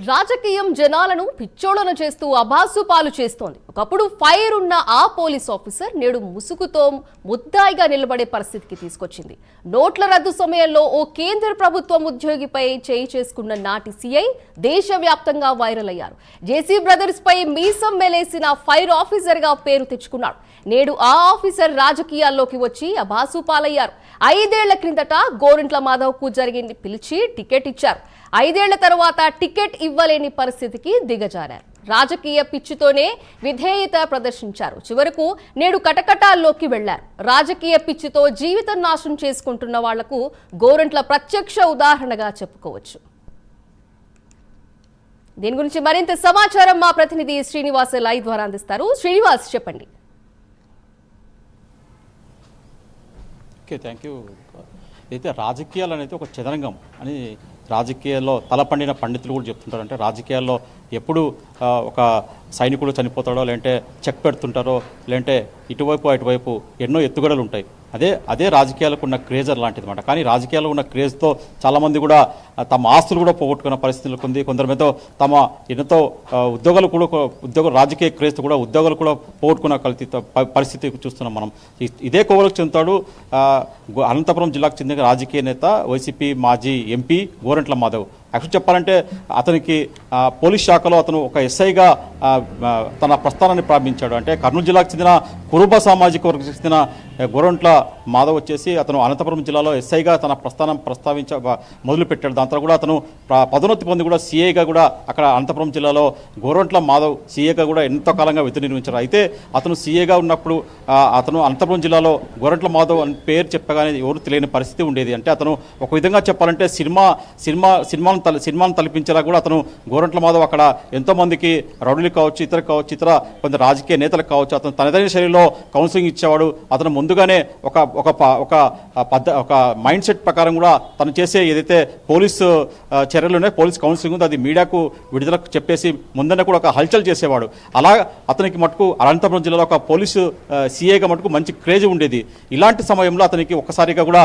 రాజకీయం జనాలను పిచ్చోళన చేస్తూ అభాసుపాలు చేస్తోంది. ఒకప్పుడు ఫైర్ ఉన్న ఆ పోలీస్ ఆఫీసర్ నేడు ముసుగుతో ముద్దాయిగా నిలబడే పరిస్థితికి తీసుకొచ్చింది. నోట్ల రద్దు సమయంలో ఓ కేంద్ర ప్రభుత్వం ఉద్యోగిపై చేయి చేసుకున్న నాటి సీఐ దేశవ్యాప్తంగా వైరల్ అయ్యారు. జేసీ బ్రదర్స్ పై మీసం మెలేసిన ఫైర్ ఆఫీసర్ గా పేరు తెచ్చుకున్నాడు. నేడు ఆ ఆఫీసర్ రాజకీయాల్లోకి వచ్చి అభాసుపాలయ్యారు. 5 ఏళ్ల క్రిందట గోరంట్ల మాధవ్ కు జరిగింది పిలిచి టికెట్ ఇచ్చారు. 5 ఏళ్ల తర్వాత టికెట్ ఇవ్వలేని పరిస్థితికి దిగజారారు. రాజకీయ పిచ్చితోనే విధేయత ప్రదర్శించారు. చివరకు నేడు కటకటాల్లోకి వెళ్లారు. రాజకీయ పిచ్చితో జీవితం నాశనం చేసుకుంటున్న వాళ్లకు గోరంట్ల ప్రత్యక్ష ఉదాహరణగా చెప్పుకోవచ్చు. దీని గురించి మరింత సమాచారం మా ప్రతినిధి శ్రీనివాస్ లైవ్ ద్వారా అందిస్తారు. శ్రీనివాస్, చెప్పండి. Okay, thank you. అయితే రాజకీయాలు అనేది ఒక చదరంగం అని రాజకీయాల్లో తలపండిన పండితులు కూడా చెప్తుంటారు. అంటే రాజకీయాల్లో ఎప్పుడు ఒక సైనికుడు చనిపోతాడో, లేదంటే చెక్ పెడుతుంటారో, లేదంటే ఇటువైపు అటువైపు ఎన్నో ఎత్తుగడలు ఉంటాయి. అదే రాజకీయాలకు ఉన్న క్రేజర్ లాంటిది అనమాట. కానీ రాజకీయాల్లో ఉన్న క్రేజ్తో చాలామంది కూడా తమ ఆస్తులు కూడా పోగొట్టుకున్న పరిస్థితులు ఉంది. కొందరి మీద తమ ఎన్నో ఉద్యోగాలు రాజకీయ క్రేజ్తో కూడా ఉద్యోగాలు కూడా పోగొట్టుకున్న పరిస్థితి చూస్తున్నాం మనం. ఇదే కోవలకు చెందుతాడు అనంతపురం జిల్లాకు చెందిన రాజకీయ నేత, వైసీపీ మాజీ ఎంపీ గోరంట్ల మాధవ్. యాక్చువల్ చెప్పాలంటే అతనికి పోలీస్ శాఖలో అతను ఒక ఎస్ఐగా తన ప్రస్థానాన్ని ప్రారంభించాడు. అంటే కర్నూలు జిల్లాకు చెందిన కురుబ సామాజిక వర్గకు చెందిన గోరంట్ల మాధవ్ వచ్చేసి అతను అనంతపురం జిల్లాలో ఎస్ఐగా తన ప్రస్థానం మొదలుపెట్టాడు. దాంతో కూడా అతను పదోన్నతి పొంది కూడా సీఏగా కూడా అక్కడ అనంతపురం జిల్లాలో గోరంట్ల మాధవ్ సీఏగా కూడా ఎంతో కాలంగా విధులు నిర్వహించారు. అయితే అతను సీఏగా ఉన్నప్పుడు అతను అనంతపురం జిల్లాలో గోరంట్ల మాధవ్ అని పేరు చెప్పగానే ఎవరు తెలియని పరిస్థితి ఉండేది. అంటే అతను ఒక విధంగా చెప్పాలంటే సినిమాను తలపించేలా కూడా అతను గోరంట్ల మాధవ్ అక్కడ ఎంతోమందికి రౌడీలు కావచ్చు, ఇతర కొంత రాజకీయ నేతలకు కావచ్చు, అతను తనదైన శైలిలో కౌన్సిలింగ్ ఇచ్చేవాడు. అతను ముందుగానే ఒక మైండ్ సెట్ ప్రకారం కూడా తను చేసే ఏదైతే పోలీసు చర్యలు ఉన్నాయో, పోలీస్ కౌన్సిలింగ్ ఉందో అది మీడియాకు విడుదలకు చెప్పేసి ముందనే కూడా ఒక హల్చల్ చేసేవాడు. అలా అతనికి మటుకు అనంతపురం జిల్లాలో ఒక పోలీసు సీఏగా మటుకు మంచి క్రేజ్ ఉండేది. ఇలాంటి సమయంలో అతనికి ఒక్కసారిగా కూడా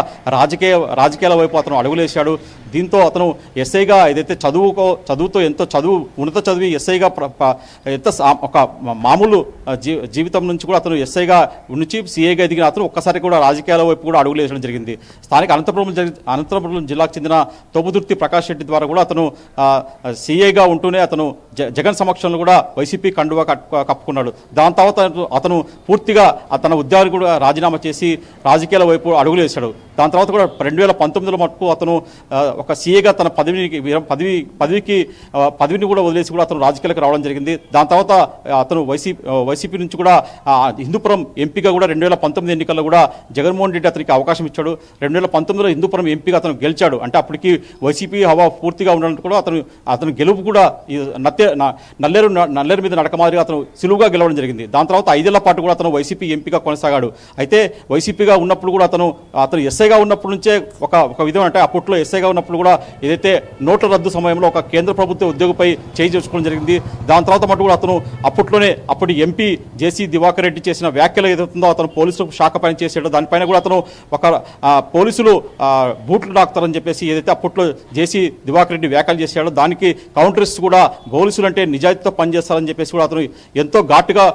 రాజకీయాల వైపు అతను అడుగులేశాడు. దీంతో అతను ఎస్ఐగా ఏదైతే చదువుతో ఎంతో ఉన్నత చదివి ఎస్ఐగా ఒక మామూలు జీవితం నుంచి కూడా అతను ఎస్ఐగా నుంచి సీఏగా ఎదిగిన అతను ఒక్కసారి కూడా రాజకీయాల వైపు కూడా అడుగులేసడం జరిగింది. స్థానిక అనంతపురం జిల్లాకు చెందిన తోపుదుర్తి ప్రకాష్ రెడ్డి ద్వారా కూడా అతను సీఏగా ఉంటూనే అతను జగన్ సమక్షంలో కూడా వైసీపీ కండువా కప్పుకున్నాడు. దాని తర్వాత అతను పూర్తిగా తన ఉద్యోగాలు కూడా రాజీనామా చేసి రాజకీయాల వైపు అడుగులేశాడు. దాని తర్వాత కూడా 2019లో మటుకు అతను ఒక సీఏగా తన పదవిని కూడా వదిలేసి కూడా అతను రాజకీయాలకు రావడం జరిగింది. దాని తర్వాత అతను వైసీపీ నుంచి కూడా హిందూపురం ఎంపీగా కూడా 2019 ఎన్నికల్లో కూడా జగన్మోహన్ రెడ్డి అతనికి అవకాశం ఇచ్చాడు. 2019లో హిందూపురం ఎంపీగా అతను గెలిచాడు. అంటే అప్పటికి వైసీపీ హవా పూర్తిగా ఉండడానికి కూడా అతను గెలుపు కూడా నల్లేరు మీద నడక మాదిరిగా అతను సులువుగా గెలవడం జరిగింది. దాని తర్వాత 5 ఏళ్ల పాటు కూడా అతను వైసీపీ ఎంపీగా కొనసాగాడు. అయితే వైసీపీగా ఉన్నప్పుడు కూడా అతను ఎస్ఐగా ఉన్నప్పటి నుంచే ఒక విధం అంటే అప్పట్లో ఎస్ఐగా ఉన్నప్పుడు కూడా ఏదైతే నోట్ల రద్దు సమయంలో ఒక కేంద్ర ప్రభుత్వ ఉద్యోగిపై చేయి చేసుకోవడం జరిగింది. దాని తర్వాత మటు కూడా అతను అప్పటి ఎంపీ జేసీ దివాకర్ రెడ్డి చేసిన వ్యాఖ్యలు ఏదైతుందో అతను పోలీసులు శాఖ పైన చేసాడో దానిపైన కూడా అతను పోలీసులు బూట్లు డాక్తారని చెప్పేసి ఏదైతే అప్పట్లో జేసీ దివాకర్ రెడ్డి వ్యాఖ్యలు చేశాడో దానికి కౌంటర్స్ కూడా పోలీసులు అంటే నిజాయితీతో పనిచేస్తారని చెప్పేసి కూడా అతను ఎంతో ఘాటుగా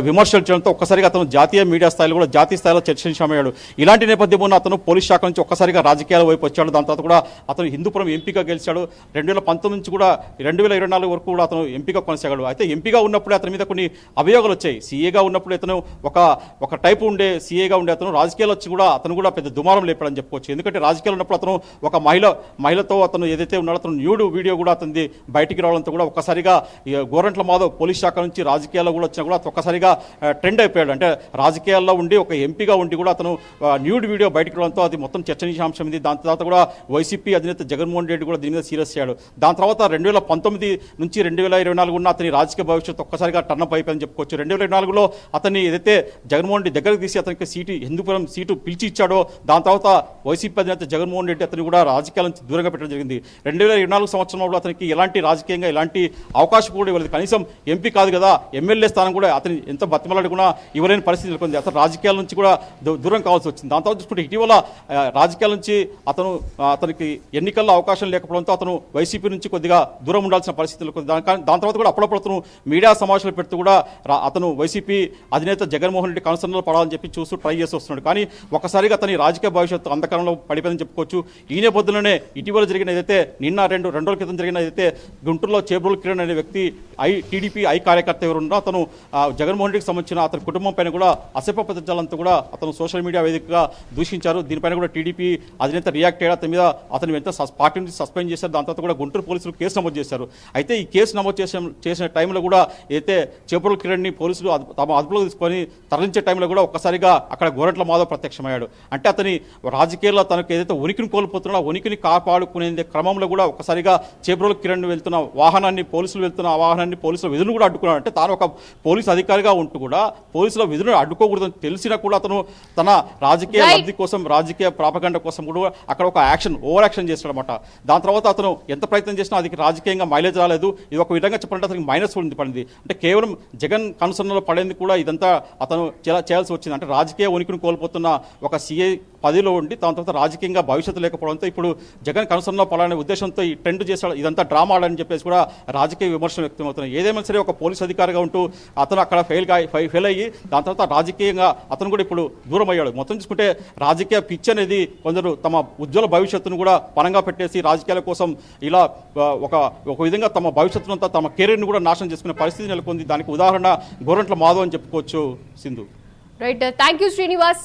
విమర్శలు చేయడంతో ఒక్కసారిగా అతను జాతీయ మీడియా స్థాయిలో కూడా జాతీయ స్థాయిలో చర్చించమయ్యాడు. ఇలాంటి నేపథ్యంలో అతను పోలీస్ శాఖ నుంచి ఒక్కసారిగా రాజకీయాల వైపు వచ్చాడు. దాని తర్వాత కూడా అతను హిందూపురం ఎంపీగా గెలిచాడు. 2019 నుంచి కూడా 2024 వరకు కూడా అతను ఎంపీగా కొనసాగాడు. అయితే ఎంపీగా ఉన్నప్పుడే అతని మీద కొన్ని అభియోగాలు వచ్చాయి. సీఏగా ఉన్నప్పుడు అతను ఒక టైపు సీఏగా ఉండే అతను రాజకీయాలు వచ్చి కూడా అతను కూడా పెద్ద దుమారం లేపాడని చెప్పుకోవచ్చు. ఎందుకంటే రాజకీయాలు ఉన్నప్పుడు అతను ఒక మహిళతో అతను ఏదైతే ఉన్నాడో అతను న్యూడ్ వీడియో కూడా అతనిది బయటికి రావడంతో కూడా ఒక్కసారిగా గోరంట్ల మాధవ్ పోలీస్ శాఖ నుంచి రాజకీయాల్లో కూడా వచ్చినా కూడా ఒక్కసారిగా ట్రెండ్ అయిపోయాడు. అంటే రాజకీయాల్లో ఉండి ఒక ఎంపీగా ఉండి కూడా అతను న్యూడ్ వీడియో బయటికి రావడంతో అది మొత్తం చర్చనీయాంశం ఇది. దాని తర్వాత కూడా వైసీపీ అధినేత జగన్మోహన్ రెడ్డి కూడా దీని మీద సీరియస్ అయ్యాడు. దాని తర్వాత 2019 నుంచి 2024 ఉన్న అతని రాజకీయ భవిష్యత్తు ఒక్కసారిగా టర్నప్ అయిపోయిందని చెప్పుకోవచ్చు. 2024లో అతన్ని ఏదైతే జగన్మోహన్ రెడ్డి దగ్గరకు తీసి అతనికి హిందూపురం సీటు పిలిచి ఇచ్చాడో దాని తర్వాత వైసీపీ అధినేత జగన్మోహన్ రెడ్డి అతన్ని కూడా రాజకీయాల నుంచి దూరంగా పెట్టడం జరిగింది. 2024 సంవత్సరంలో అతనికి రాజకీయంగా ఎలాంటి అవకాశం కూడా ఇవ్వలేదు. కనీసం ఎంపీ కాదు కదా, ఎమ్మెల్యే స్థానం కూడా అతని ఎంత బతిమలాడి కూడా ఇవ్వలేని పరిస్థితి నెలకొంది. అతను రాజకీయాల నుంచి కూడా దూరం కావాల్సి వచ్చింది. దాని తర్వాత చూసుకుంటే ఇటీవల రాజకీయాల నుంచి అతనికి ఎన్నికల్లో అవకాశం లేకపోవడంతో అతను వైసీపీ నుంచి కొద్దిగా దూరం ఉండాల్సిన పరిస్థితి నెలకొంది. దాని తర్వాత కూడా అప్పుడప్పుడు అతను మీడియా సమావేశాలు పెడుతూ కూడా అతను వైసీపీ అధినేత జగన్మోహన్ రెడ్డి కన్సర్న్లో పడాలని చెప్పి చూస్తూ ట్రై చేసి వస్తున్నాడు. కానీ ఒక్కసారిగా అతని రాజకీయ భవిష్యత్తు అంధకారంలో పడిపోయిందని చెప్పుకోవచ్చు. ఈ నేపథ్యంలోనే ఇటీవల జరిగిన ఏదైతే నిన్న రెండు రోజుల క్రితం జరిగిన ఏదైతే గుంటూరులో చేబ్రోలు కిరణ్ అనే వ్యక్తి టీడీపీ కర్త ఎవరు ఉన్నారో అతను జగన్మోహన్ రెడ్డికి సంబంధించిన అతని కుటుంబం పైన కూడా అసభ్య పదజాలంతా కూడా అతను సోషల్ మీడియా వేదికగా దూషించారు. దీనిపైన కూడా టీడీపీ అధినేత రియాక్ట్ అయ్యారు. అతని మీద అతను ఎంత పార్టీ నుంచి సస్పెండ్ చేశారు. దాని తర్వాత కూడా గుంటూరు పోలీసులు కేసు నమోదు చేశారు. అయితే ఈ కేసు నమోదు చేసిన టైంలో కూడా అయితే చేబ్రోలు కిరణ్ని పోలీసులు తమ అదుపులోకి తీసుకొని తరలించే టైంలో కూడా ఒక్కసారిగా అక్కడ గోరంట్ల మాధవ్ ప్రత్యక్షమయ్యాడు. అంటే అతని రాజకీయాల్లో తనకు ఏదైతే ఉనికిని కోల్పోతున్నా ఉనికిని కాపాడుకునే క్రమంలో కూడా ఒక్కసారిగా చేబ్రోలు కిరణ్ వెళ్తున్న వాహనాన్ని పోలీసుల విధులను కూడా అడ్డుకున్నాడు. అంటే తాను ఒక పోలీసు అధికారిగా ఉంటూ కూడా పోలీసుల విధులను అడ్డుకోకూడదని తెలిసినా కూడా అతను తన రాజకీయ లబ్ధి కోసం, రాజకీయ ప్రాపగండ కోసం కూడా అక్కడ ఒక ఓవర్ యాక్షన్ చేస్తాడనమాట. దాని తర్వాత అతను ఎంత ప్రయత్నం చేసినా అది రాజకీయంగా మైలేజ్ రాలేదు. ఇది ఒక విధంగా చెప్పాలంటే అతనికి మైనస్ పడింది. అంటే కేవలం జగన్ కన్సర్న్లో పడేందుకు కూడా ఇదంతా అతను చేయాల్సి వచ్చింది. అంటే రాజకీయ ఉనికిని కోల్పోతున్న ఒక సీఐ పదిలో ఉండి దాని తర్వాత రాజకీయంగా భవిష్యత్తు లేకపోవడంతో ఇప్పుడు జగన్ కన్సర్న్లో పడాలనే ఉద్దేశంతో ఈ ట్రెండ్ చేశాడు, ఇదంతా డ్రామా ఆడని చెప్పేసి కూడా రాజకీయ విమర్శలు వ్యక్తమవుతున్నాయి. ఏదేమైనా సరే ఒక పోలీస్ అధికారిగా ఉంటూ అతను అక్కడ ఫెయిల్ అయ్యి దాని తర్వాత రాజకీయంగా అతను కూడా ఇప్పుడు దూరం అయ్యాడు. మొత్తం చూసుకుంటే రాజకీయ పిచ్ అనేది కొందరు తమ ఉజ్వల భవిష్యత్తును కూడా పణంగా పెట్టేసి రాజకీయాల కోసం ఇలా ఒక విధంగా తమ భవిష్యత్తును అంతా తమ కెరీర్ని కూడా నాశనం చేసుకునే పరిస్థితి నెలకొంది. దానికి ఉదాహరణ గోరంట్ల మాధవ్ అని చెప్పుకోవచ్చు. Sindhu. Right, thank you Srinivas.